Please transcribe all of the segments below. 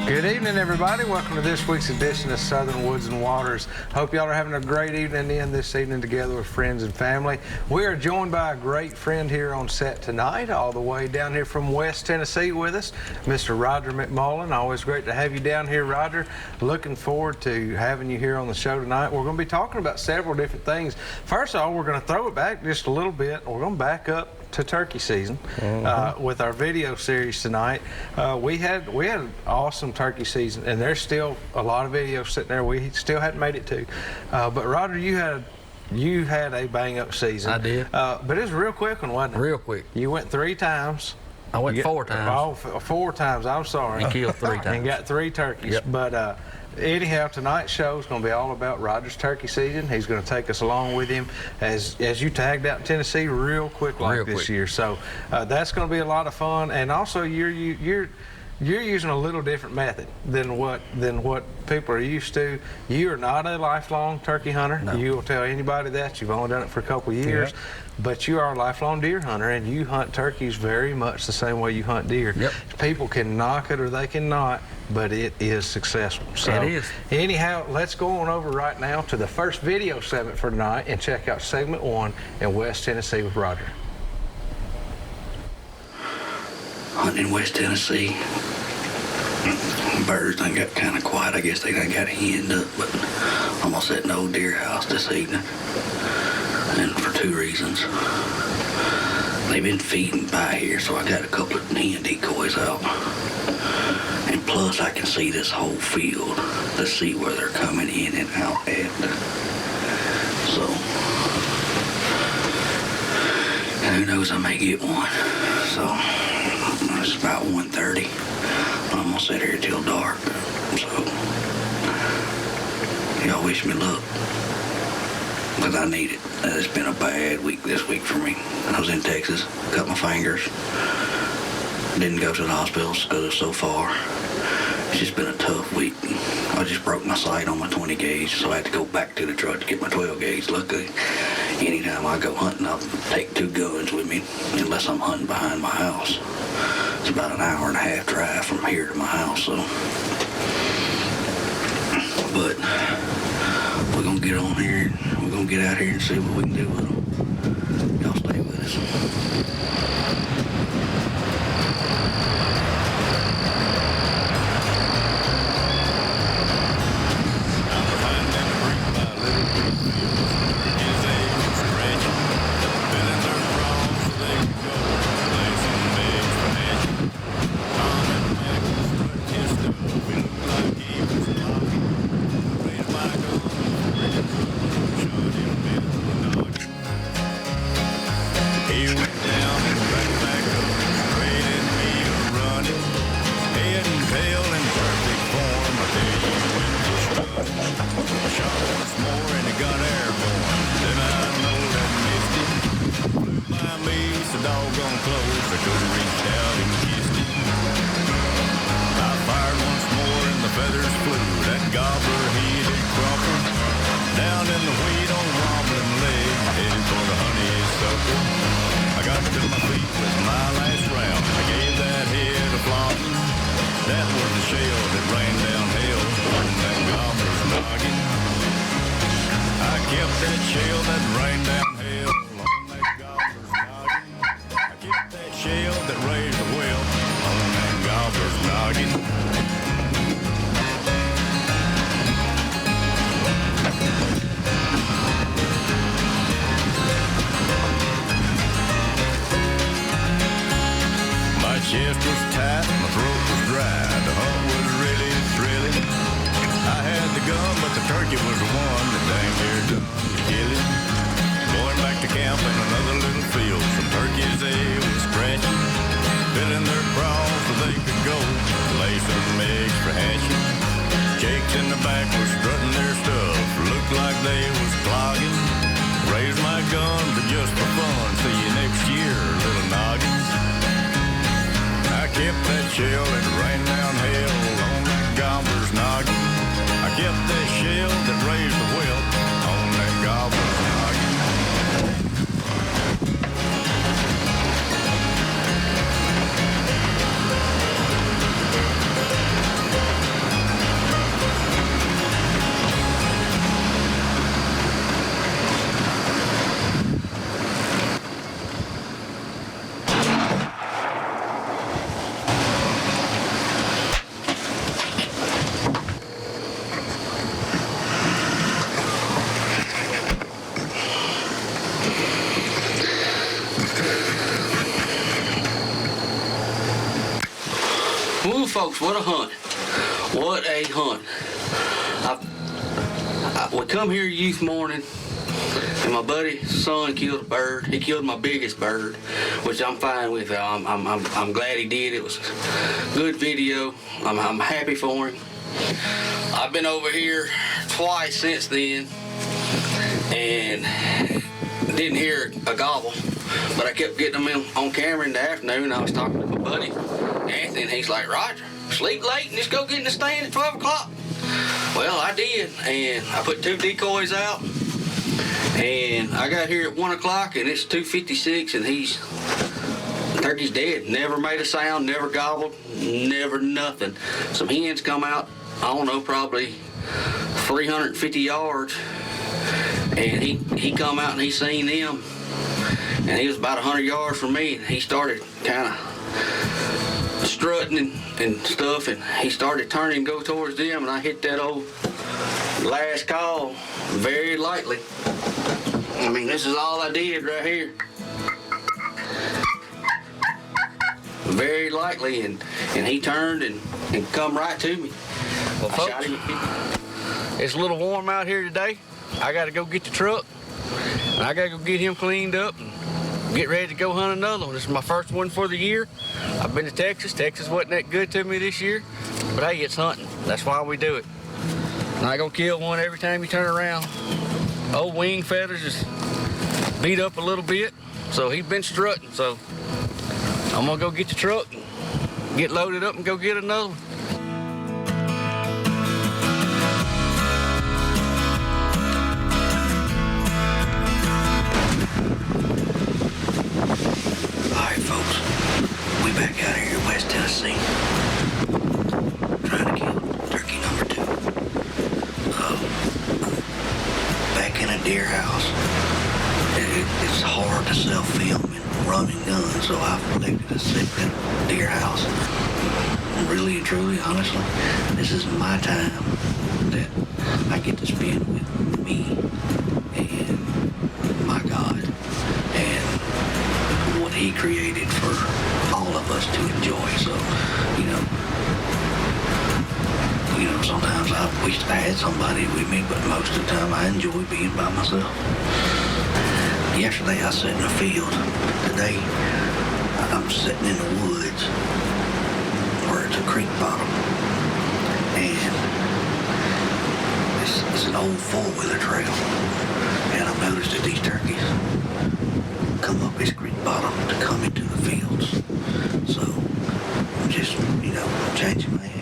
Good evening, everybody. Welcome to this week's edition of Southern Woods and Waters. Hope y'all are having a great evening this evening together with friends and family. We are joined by a great friend here on set tonight, all the way down here from West Tennessee with us, Mr. Roger McMullen. Always great to have you down here, Roger. Looking forward to having you here on the show tonight. We're going to be talking about several different things. First of all, we're going to throw it back just a little bit. We're going to back up to turkey season with our video series tonight. We had an awesome turkey season, and there's still a lot of videos sitting there we still hadn't made it to. But Roger, you had a bang up season. I did. But it was a real quick one, wasn't it? Real quick. You went 3 times. I went 4 times. Oh, 4 times. I'm sorry. And killed 3 times. And got 3 turkeys. Yep. But anyhow, tonight's show is going to be all about Roger's turkey season. He's going to take us along with him as you tagged out in Tennessee real quick this year. So that's going to be a lot of fun. And also, you're using a little different method than what people are used to. You are not a lifelong turkey hunter. No. You will tell anybody that. You've only done it for a couple of years. Yep. But you are a lifelong deer hunter, and you hunt turkeys very much the same way you hunt deer. Yep. People can knock it or they can not, but it is successful. So it is. Anyhow, let's go on over right now to the first video segment for tonight and check out segment 1 in West Tennessee with Roger. Hunting in West Tennessee. Birds done got kind of quiet. I guess they done got henned up, but I'm almost at an old deer house this evening. And for 2 reasons. They've been feeding by here, so I got a couple of hen decoys out. And plus, I can see this whole field to see where they're coming in and out at. So, who knows, I may get one. So, it's about 1:30. I'm gonna sit here till dark. So, y'all wish me luck. Because I need it. It's been a bad week this week for me. I was in Texas, cut my fingers. Didn't go to the hospital because it's so far. It's just been a tough week. I just broke my sight on my 20 gauge, so I had to go back to the truck to get my 12 gauge. Luckily, anytime I go hunting, I'll take 2 guns with me, unless I'm hunting behind my house. It's about an hour and a half drive from here to my house, so. But we're gonna get on here, we're gonna get out here and see what we can do with them. Y'all stay with us. chest was tight, my throat was dry. The hunt was really thrilling. I had the gun, but the turkey was the one that dang near done the killing. Going back to camp in another little field, some turkeys they was scratching, filling their crawls so they could go lay some eggs for hatching. Jakes in the back was strutting their stuff, looked like they was clogging. Raised my gun, but just for fun. See you next year, little noggins. I kept that shell that rained down hell on that gobbler's noggin. I kept that shell that raised the whelp on that gobbler's noggin. folks, what a hunt. What a hunt. We come here youth morning, and my buddy's son killed a bird. He killed my biggest bird, which I'm fine with. I'm glad he did. It was a good video. I'm happy for him. I've been over here twice since then, and didn't hear a gobble, but I kept getting them on camera in the afternoon. I was talking to my buddy, Anthony, and he's like, Roger, sleep late and just go get in the stand at 12 o'clock. Well, I did, and I put 2 decoys out, and I got here at 1 o'clock, and it's 2:56, and the turkey's dead. Never made a sound, never gobbled, never nothing. Some hens come out, I don't know, probably 350 yards, and he come out and he seen them, and he was about 100 yards from me, and he started kind of strutting and stuff, and he started turning and go towards them, and I hit that old last call very lightly. I mean, this is all I did right here. Very lightly, and he turned and come right to me. Well, folks, I shot him. It's a little warm out here today. I got to go get the truck, and I got to go get him cleaned up and get ready to go hunt another one. This is my first one for the year. I've been to Texas. Texas wasn't that good to me this year, but hey, it's hunting. That's why we do it. Not gonna kill one every time you turn around. Old wing feathers is beat up a little bit, so he's been strutting. So I'm gonna go get the truck, get loaded up, and go get another one. Back out here in West Tennessee, trying to kill turkey number 2. Back in a deer house. It's hard to self-film and run and gun, so I've elected to sit in a deer house. Really and truly, honestly, this is my time that I get to spend with me and my God and what He created for all of us to enjoy. So, sometimes I wish I had somebody with me, but most of the time I enjoy being by myself. Yesterday I sat in a field. Today I'm sitting in the woods where it's a creek bottom, and it's an old four-wheeler trail, and I've noticed that these turkeys come up this creek bottom to come into the fields. So I'm just, changing my head.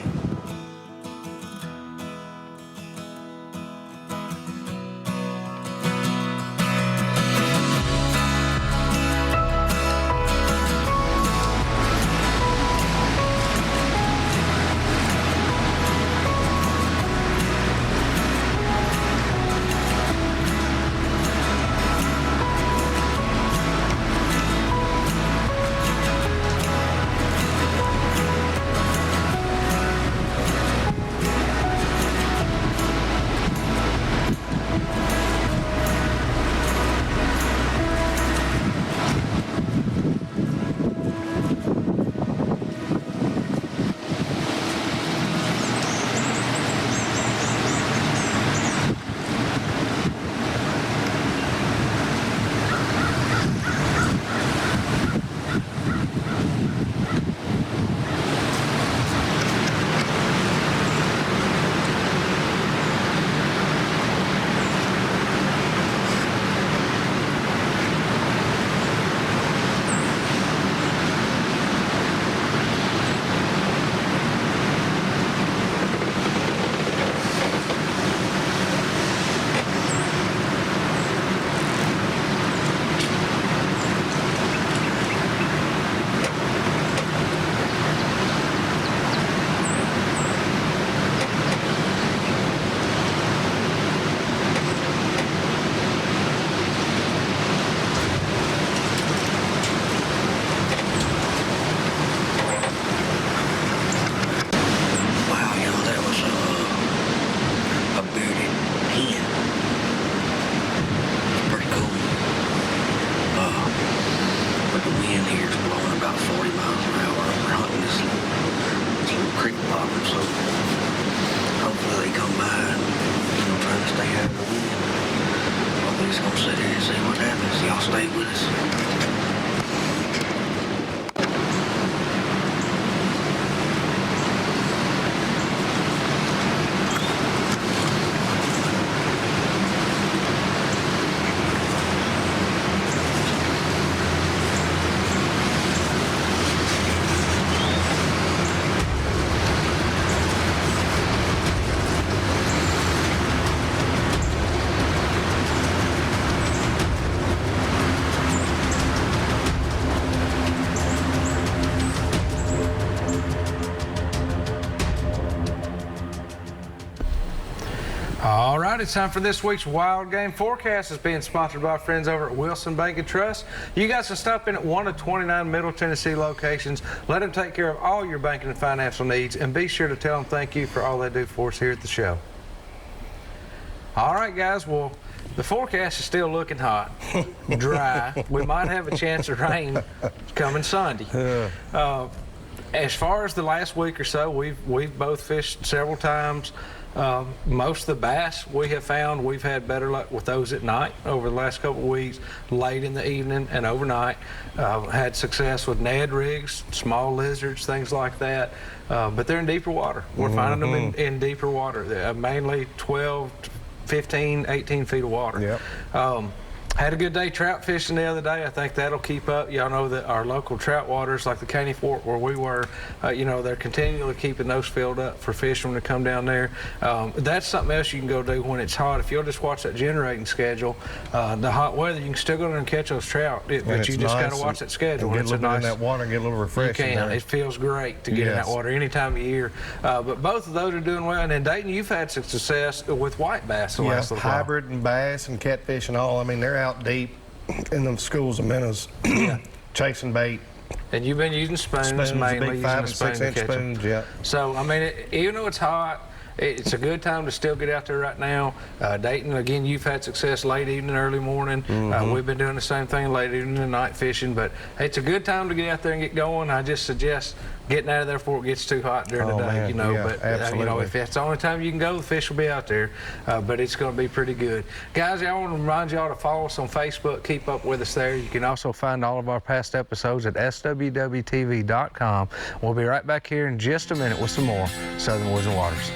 popping, so hopefully they come by and try to stay out of the wind. We're just gonna sit here and see what happens. Y'all stay with us. All right, it's time for this week's Wild Game Forecast. It's being sponsored by our friends over at Wilson Bank and Trust. You guys can stop in at one of 29 Middle Tennessee locations. Let them take care of all your banking and financial needs, and be sure to tell them thank you for all they do for us here at the show. All right, guys, well, the forecast is still looking hot, dry. We might have a chance of rain coming Sunday. As far as the last week or so, we've both fished several times. Most of the bass we have found, we've had better luck with those at night over the last couple of weeks, late in the evening and overnight. Had success with Ned rigs, small lizards, things like that. But they're in deeper water. We're finding them in deeper water, mainly 12, 15, 18 feet of water. Yep. Had a good day trout fishing the other day. I think that'll keep up. Y'all know that our local trout waters, like the Caney Fort where we were, they're continually keeping those filled up for fish when they come down there. That's something else you can go do when it's hot. If you'll just watch that generating schedule, the hot weather, you can still go there and catch those trout. But you just got to watch that schedule. And get a little bit nice, in that water and get a little refreshing. You can. It feels great to get in that water any time of year. But both of those are doing well. And in Dayton, you've had some success with white bass the last little while. Hybrid and bass and catfish and all. I mean, they're out deep in them schools of minnows, chasing bait. And you've been using spoons mainly, big 5 and 6 inch spoons, yeah. So, I mean, even though it's hot, it's a good time to still get out there right now. Dayton, again, you've had success late evening, early morning. We've been doing the same thing late evening and night fishing, but it's a good time to get out there and get going. I just suggest getting out of there before it gets too hot during the day, Man. Absolutely. If it's the only time you can go, the fish will be out there, but it's going to be pretty good. Guys, I want to remind y'all to follow us on Facebook. Keep up with us there. You can also find all of our past episodes at swwtv.com. We'll be right back here in just a minute with some more Southern Woods and Waters.